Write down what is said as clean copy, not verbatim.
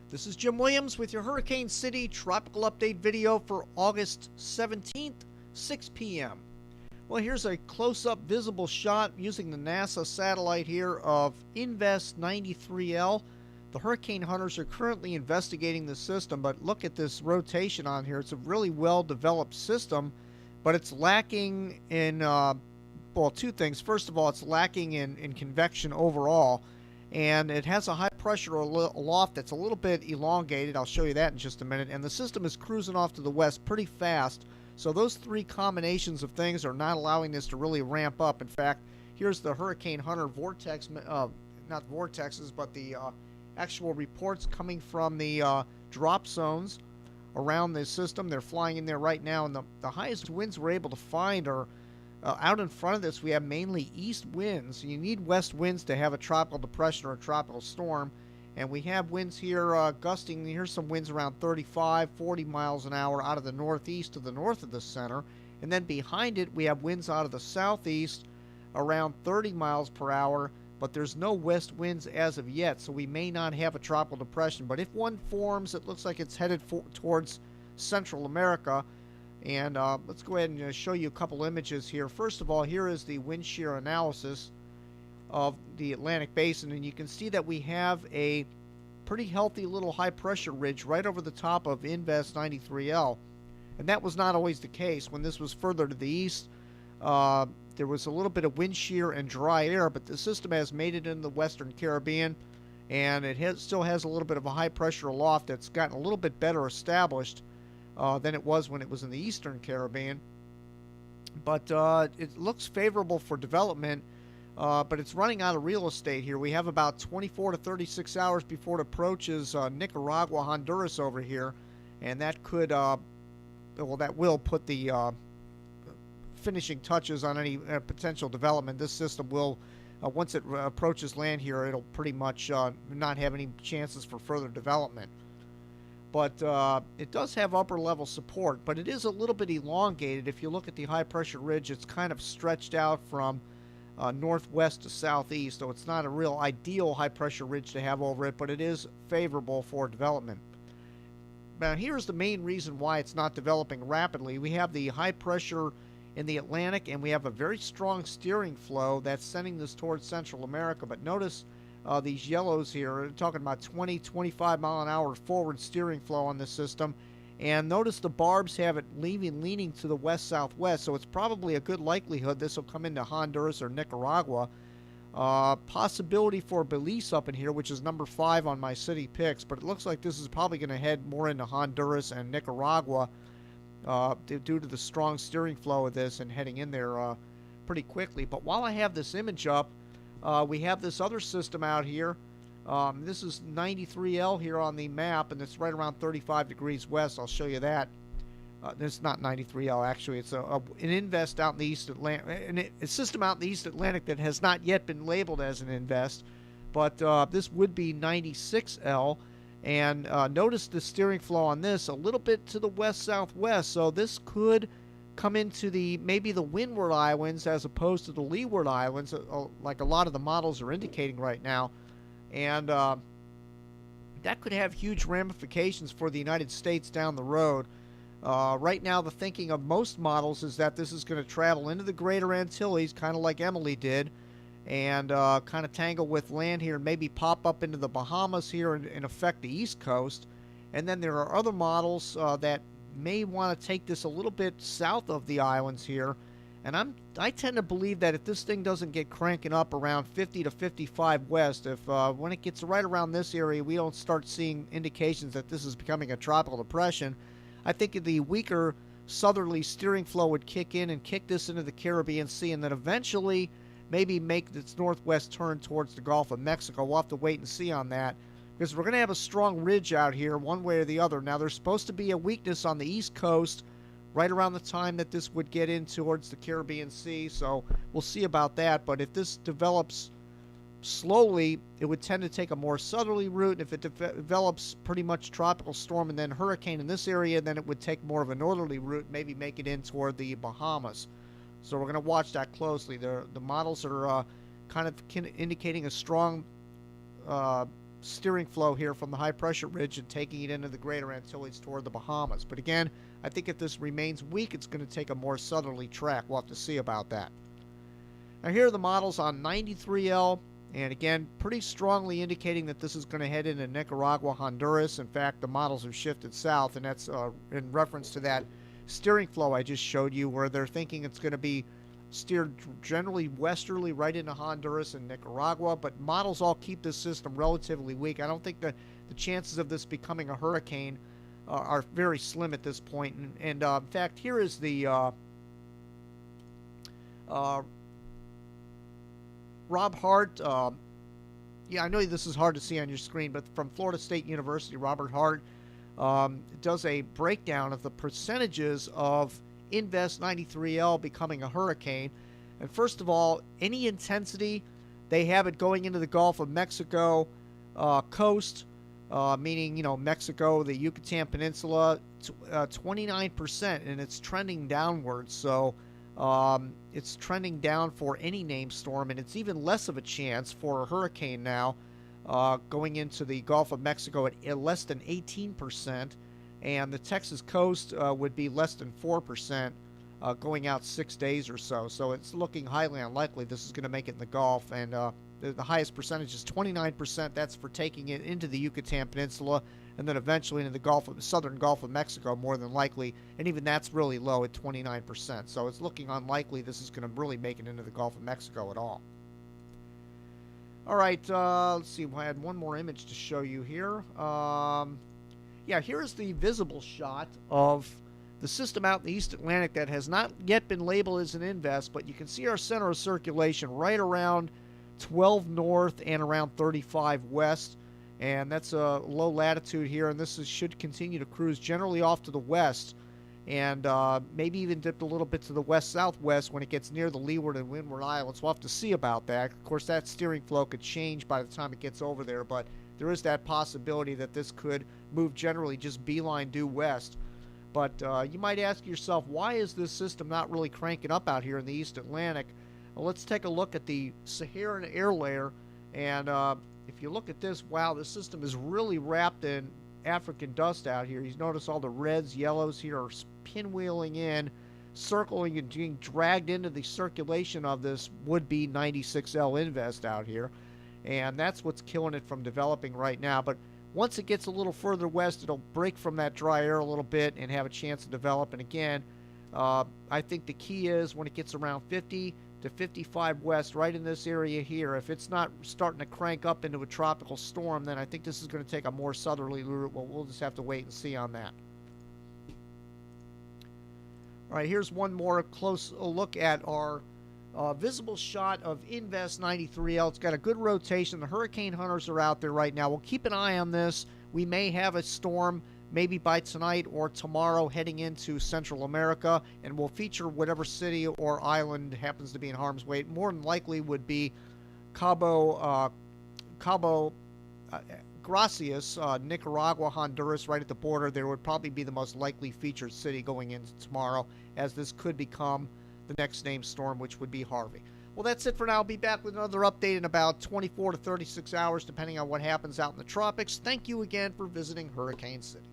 This is Jim Williams with your Hurricane City Tropical Update video for August 17th, 6 p.m. Well, here's a close-up visible shot using the NASA satellite here of Invest 93L. The hurricane hunters are currently investigating the system, but look at this rotation on here. It's a really well-developed system, but it's lacking in, well, two things. First of all, it's lacking in convection overall, and it has a high pressure aloft that's a little bit elongated. I'll show you that in just a minute. And the system is cruising off to the west pretty fast. So those three combinations of things are not allowing this to really ramp up. In fact, here's the Hurricane Hunter vortex, not vortexes, but the actual reports coming from the drop zones around this system. They're flying in there right now, and the highest winds we're able to find are out in front of this. We have mainly east winds. You need west winds to have a tropical depression or a tropical storm, and we have winds here gusting. Here's some winds around 35, 40 miles an hour out of the northeast to the north of the center, and then behind it we have winds out of the southeast around 30 miles per hour, but there's no west winds as of yet, so we may not have a tropical depression. But if one forms, it looks like it's headed towards Central America. And let's go ahead and show you a couple images here. First of all, here is the wind shear analysis of the Atlantic Basin, and you can see that we have a pretty healthy little high pressure ridge right over the top of Invest 93L. And that was not always the case. When this was further to the east, there was a little bit of wind shear and dry air, but the system has made it in the Western Caribbean, and it still has a little bit of a high pressure aloft that's gotten a little bit better established than it was when it was in the Eastern Caribbean. But it looks favorable for development, but it's running out of real estate here. We have about 24 to 36 hours before it approaches Nicaragua, Honduras over here, and that could, well, that will put the finishing touches on any potential development. This system will, once it approaches land here, it'll pretty much not have any chances for further development. But it does have upper level support, but it is a little bit elongated. If you look at the high pressure ridge, it's kind of stretched out from northwest to southeast, so it's not a real ideal high pressure ridge to have over it, but it is favorable for development. Now here's the main reason why it's not developing rapidly. We have the high pressure in the Atlantic, and we have a very strong steering flow that's sending this towards Central America. But notice these yellows here, we're talking about 20, 25 mile an hour forward steering flow on this system. And notice the barbs have it leaning to the west-southwest, so it's probably a good likelihood this will come into Honduras or Nicaragua. Possibility for Belize up in here, which is number 5 on my city picks, but it looks like this is probably going to head more into Honduras and Nicaragua due to the strong steering flow of this and heading in there pretty quickly. But while I have this image up, we have this other system out here. This is 93L here on the map, and it's right around 35 degrees west. I'll show you that. It's not 93L, actually. It's an Invest out in the East Atlantic, a system out in the East Atlantic that has not yet been labeled as an Invest, but this would be 96L. And notice the steering flow on this a little bit to the west-southwest, so this could come into maybe the Windward Islands as opposed to the Leeward Islands, like a lot of the models are indicating right now. And that could have huge ramifications for the United States down the road. Right now, the thinking of most models is that this is going to travel into the Greater Antilles, kind of like Emily did, and kind of tangle with land here and maybe pop up into the Bahamas here and affect the East Coast. And then there are other models that may want to take this a little bit south of the islands here. And I tend to believe that if this thing doesn't get cranking up around 50 to 55 west, if when it gets right around this area we don't start seeing indications that this is becoming a tropical depression, I think the weaker southerly steering flow would kick in and kick this into the Caribbean Sea, and then eventually maybe make its northwest turn towards the Gulf of Mexico. We'll have to wait and see on that, because we're going to have a strong ridge out here one way or the other. Now, there's supposed to be a weakness on the East Coast right around the time that this would get in towards the Caribbean Sea, so we'll see about that. But if this develops slowly, it would tend to take a more southerly route. If it develops pretty much tropical storm and then hurricane in this area, then it would take more of a northerly route, maybe make it in toward the Bahamas. So we're going to watch that closely. The models are kind of indicating a strong steering flow here from the high pressure ridge and taking it into the greater Antilles toward the Bahamas. But again, I think if this remains weak, it's going to take a more southerly track. We'll have to see about that. Now here are the models on 93L, and again, pretty strongly indicating that this is going to head into Nicaragua, Honduras. In fact, the models have shifted south, and that's in reference to that steering flow I just showed you, where they're thinking it's going to be steered generally westerly right into Honduras and Nicaragua, but models all keep this system relatively weak. I don't think that the chances of this becoming a hurricane are very slim at this point. And in fact, here is the Rob Hart. Yeah, I know this is hard to see on your screen, but from Florida State University, Robert Hart does a breakdown of the percentages of Invest 93L becoming a hurricane. And first of all, any intensity, they have it going into the Gulf of Mexico coast, meaning, Mexico, the Yucatan Peninsula, 29%, and it's trending downwards. So it's trending down for any named storm, and it's even less of a chance for a hurricane now going into the Gulf of Mexico at less than 18%. And the Texas coast would be less than 4% going out 6 days or so. So it's looking highly unlikely this is going to make it in the Gulf. And the highest percentage is 29%. That's for taking it into the Yucatan Peninsula and then eventually into the southern Gulf of Mexico, more than likely. And even that's really low at 29%. So it's looking unlikely this is going to really make it into the Gulf of Mexico at all. All right, let's see. I had one more image to show you here. Yeah, here's the visible shot of the system out in the East Atlantic that has not yet been labeled as an invest, but you can see our center of circulation right around 12 north and around 35 west, and that's a low latitude here, and this should continue to cruise generally off to the west, and maybe even dip a little bit to the west-southwest when it gets near the Leeward and Windward Islands. We'll have to see about that. Of course, that steering flow could change by the time it gets over there, but there is that possibility that this could move generally just beeline due west. But you might ask yourself, why is this system not really cranking up out here in the East Atlantic? Well, let's take a look at the Saharan air layer. And if you look at this, wow, this system is really wrapped in African dust out here. You notice all the reds, yellows here are pinwheeling in, circling and being dragged into the circulation of this would-be 96L invest out here. And that's what's killing it from developing right now. But once it gets a little further west, it'll break from that dry air a little bit and have a chance to develop. And again, I think the key is when it gets around 50 to 55 west, right in this area here, if it's not starting to crank up into a tropical storm, then I think this is going to take a more southerly route. Well, we'll just have to wait and see on that. All right, here's one more close look at our visible shot of Invest 93L. It's got a good rotation. The hurricane hunters are out there right now. We'll keep an eye on this. We may have a storm maybe by tonight or tomorrow heading into Central America, and we'll feature whatever city or island happens to be in harm's way. More than likely would be Cabo Gracias, Nicaragua, Honduras, right at the border. There would probably be the most likely featured city going into tomorrow, as this could become the next named storm, which would be Harvey. Well, that's it for now. I'll be back with another update in about 24 to 36 hours, depending on what happens out in the tropics. Thank you again for visiting Hurricane City.